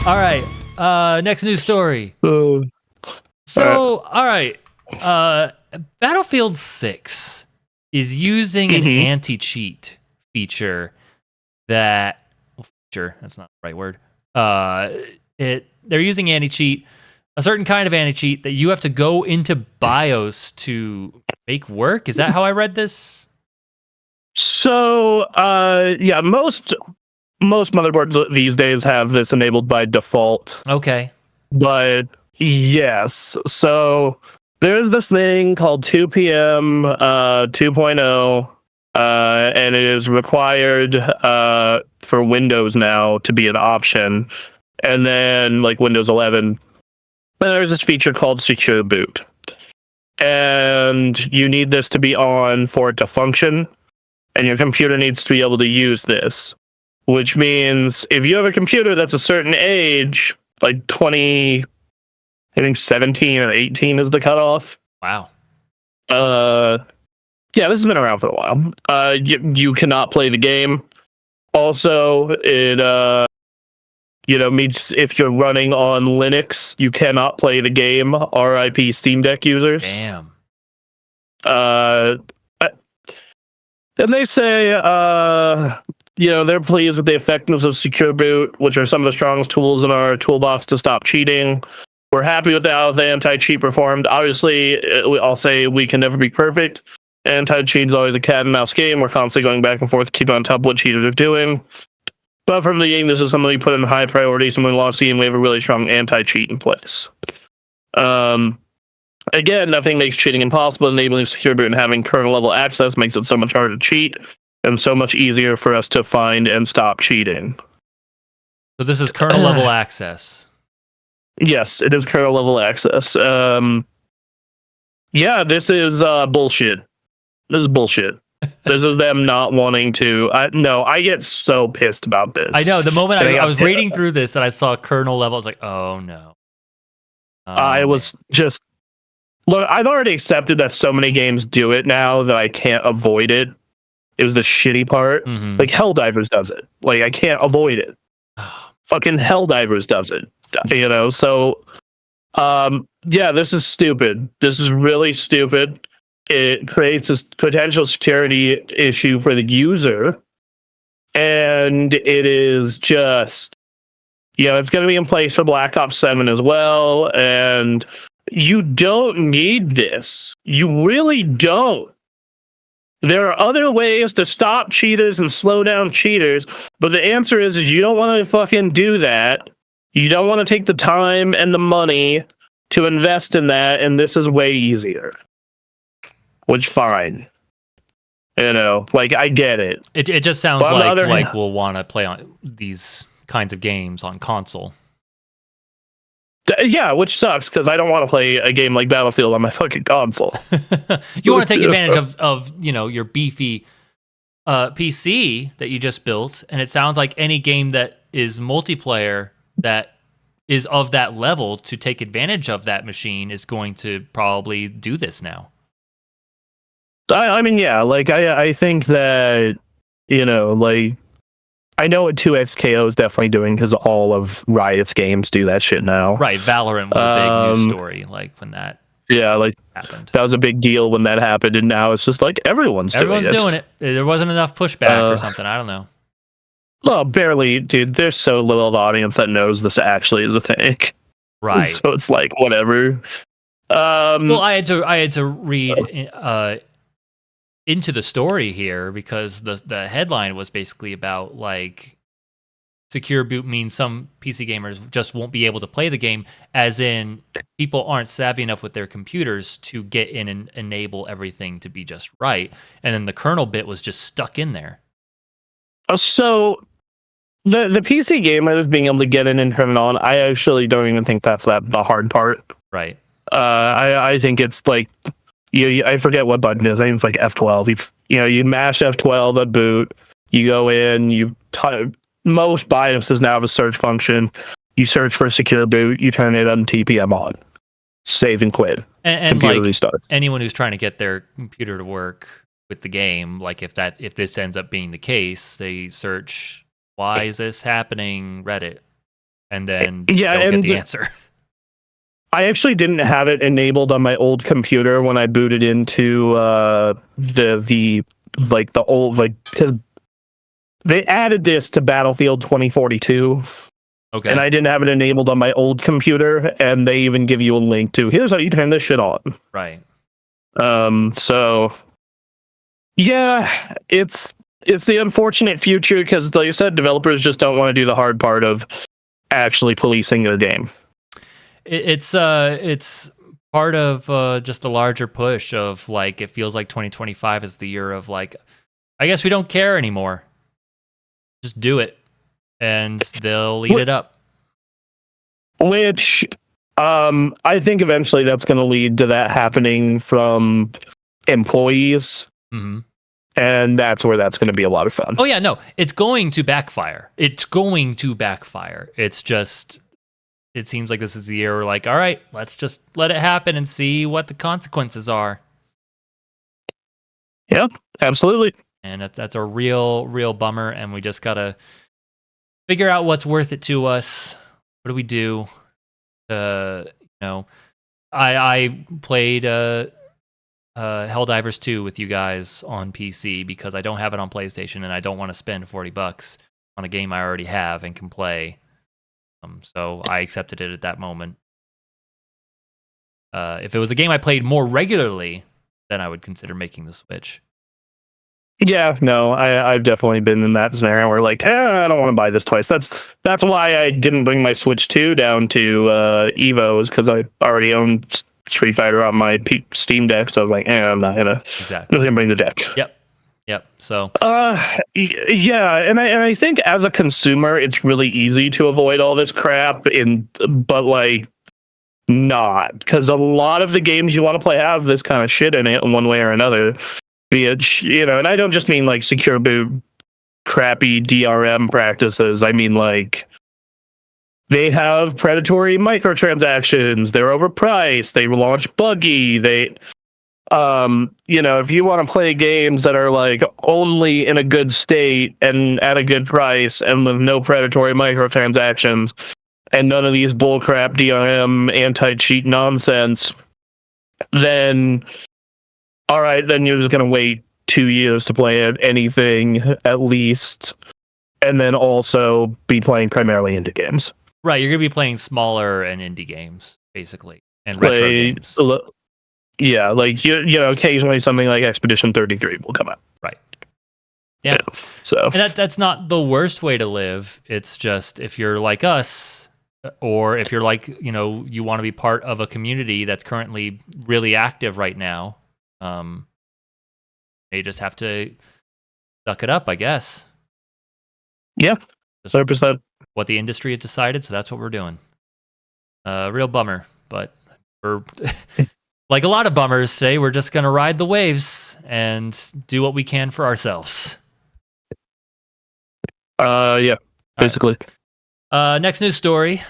All right. Next news story. Uh, So, all right. Battlefield 6 is using an mhm. anti-cheat feature that's not the right word. They're using anti-cheat, a certain kind of anti-cheat that you have to go into BIOS to make work. Is that how I read this? So, yeah, most motherboards these days have this enabled by default. Okay. But yes, so there's this thing called 2PM 2.0, and it is required for Windows now to be an option, and then like Windows 11, and there's this feature called Secure Boot, and you need this to be on for it to function, and your computer needs to be able to use this. Which means if you have a computer that's a certain age, like 20, I think 17 or 18 is the cutoff. Wow. Yeah, this has been around for a while. You cannot play the game. Also, it means if you're running on Linux, you cannot play the game. RIP Steam Deck users. Damn. Uh, and they say they're pleased with the effectiveness of Secure Boot, which are some of the strongest tools in our toolbox to stop cheating. We're happy with how the anti-cheat performed. Obviously, I'll say we can never be perfect. Anti-cheat is always a cat and mouse game. We're constantly going back and forth, keeping on top of what cheaters are doing. But from the beginning, this is something we put in high priority. Something we want to see, and we have a really strong anti-cheat in place. Again, nothing makes cheating impossible. Enabling Secure Boot and having kernel-level access makes it so much harder to cheat, and so much easier for us to find and stop cheating. So this is kernel-level access. Yes, it is kernel-level access. Yeah, this is bullshit. This is bullshit. This is them not wanting to. I get so pissed about this. I know. The moment I was reading through this and I saw kernel level, I was like, oh no. I was just. Look, I've already accepted that so many games do it now that I can't avoid it. It was the shitty part. Mm-hmm. Like Helldivers does it. Like I can't avoid it. Fucking Helldivers does it. So yeah, this is stupid. This is really stupid. It creates a potential security issue for the user, and it is just, it's going to be in place for Black Ops 7 as well, and you don't need this. You really don't. There are other ways to stop cheaters and slow down cheaters, but the answer is you don't want to fucking do that. You don't want to take the time and the money to invest in that, and this is way easier. Which, fine. I get it. It just sounds like we'll want to play on these kinds of games on console. Yeah, which sucks, because I don't want to play a game like Battlefield on my fucking console. You want to take advantage of your beefy PC that you just built, and it sounds like any game that is multiplayer that is of that level to take advantage of that machine is going to probably do this now. I mean, yeah, I think that, I know what 2XKO is definitely doing, because all of Riot's games do that shit now. Right, Valorant was a big news story, when that happened. That was a big deal when that happened, and now it's just everyone's doing it. There wasn't enough pushback or something, I don't know. Well, barely, dude. There's so little of the audience that knows this actually is a thing. Right. So it's whatever. Well, I had to read into the story here, because the headline was basically about Secure Boot means some PC gamers just won't be able to play the game, as in people aren't savvy enough with their computers to get in and enable everything to be just right. And then the kernel bit was just stuck in there. So the PC gamers being able to get in and turn it on, I actually don't even think that's the hard part. Right. I think it's I forget what button it is. I think it's F12. You mash F12 at boot. You go in. Most BIOSes now have a search function. You search for Secure Boot. You turn it on TPM on. Save and quit. And restart. Anyone who's trying to get their computer to work with the game, if this ends up being the case, they search, why is this happening? Reddit. and then Yeah, don't get and the answer. I actually didn't have it enabled on my old computer when I booted into the like the old like because they added this to Battlefield 2042. Okay. And I didn't have it enabled on my old computer, and they even give you a link to here's how you turn this shit on. Right. So yeah, it's the unfortunate future because, like you said, developers just don't want to do the hard part of actually policing the game. It's part of just a larger push of like it feels like 2025 is the year of like I guess we don't care anymore. Just do it, and they'll eat it up. Which I think eventually that's going to lead to that happening from employees. Mm-hmm. And that's where that's going to be a lot of fun. Oh yeah, no, it's going to backfire. It's going to backfire. It's just, it seems like this is the year we're like, all right, let's just let it happen and see what the consequences are. Yeah, absolutely. And that's a real bummer. And we just gotta figure out what's worth it to us. What do we do? I played Helldivers 2 with you guys on PC because I don't have it on PlayStation and I don't want to spend $40 on a game I already have and can play. So I accepted it at that moment. If it was a game I played more regularly, then I would consider making the switch. Yeah, no, I've definitely been in that scenario where like, I don't want to buy this twice. That's why I didn't bring my Switch 2 down to Evo's because I already own Street Fighter on my Steam Deck. So I was like, I'm not gonna bring the deck. Yep. So, yeah, and I think as a consumer, it's really easy to avoid all this crap. But like, not because a lot of the games you want to play have this kind of shit in it in one way or another. Be it, and I don't just mean like secure boot, crappy DRM practices. I mean like they have predatory microtransactions. They're overpriced. They launch buggy. They if you want to play games that are like only in a good state and at a good price and with no predatory microtransactions and none of these bullcrap DRM anti-cheat nonsense, then all right, then you're just gonna wait 2 years to play anything at least, and then also be playing primarily indie games. Right, you're gonna be playing smaller and indie games, basically, and retro games. Yeah, like occasionally something like Expedition 33 will come out. Right. Yeah. So and that's not the worst way to live. It's just if you're like us, or if you're like you want to be part of a community that's currently really active right now, they just have to suck it up, I guess. Yeah, 100%. What the industry had decided, so that's what we're doing. Real bummer, but we're like a lot of bummers today. We're just gonna ride the waves and do what we can for ourselves. Yeah, basically. Next news story.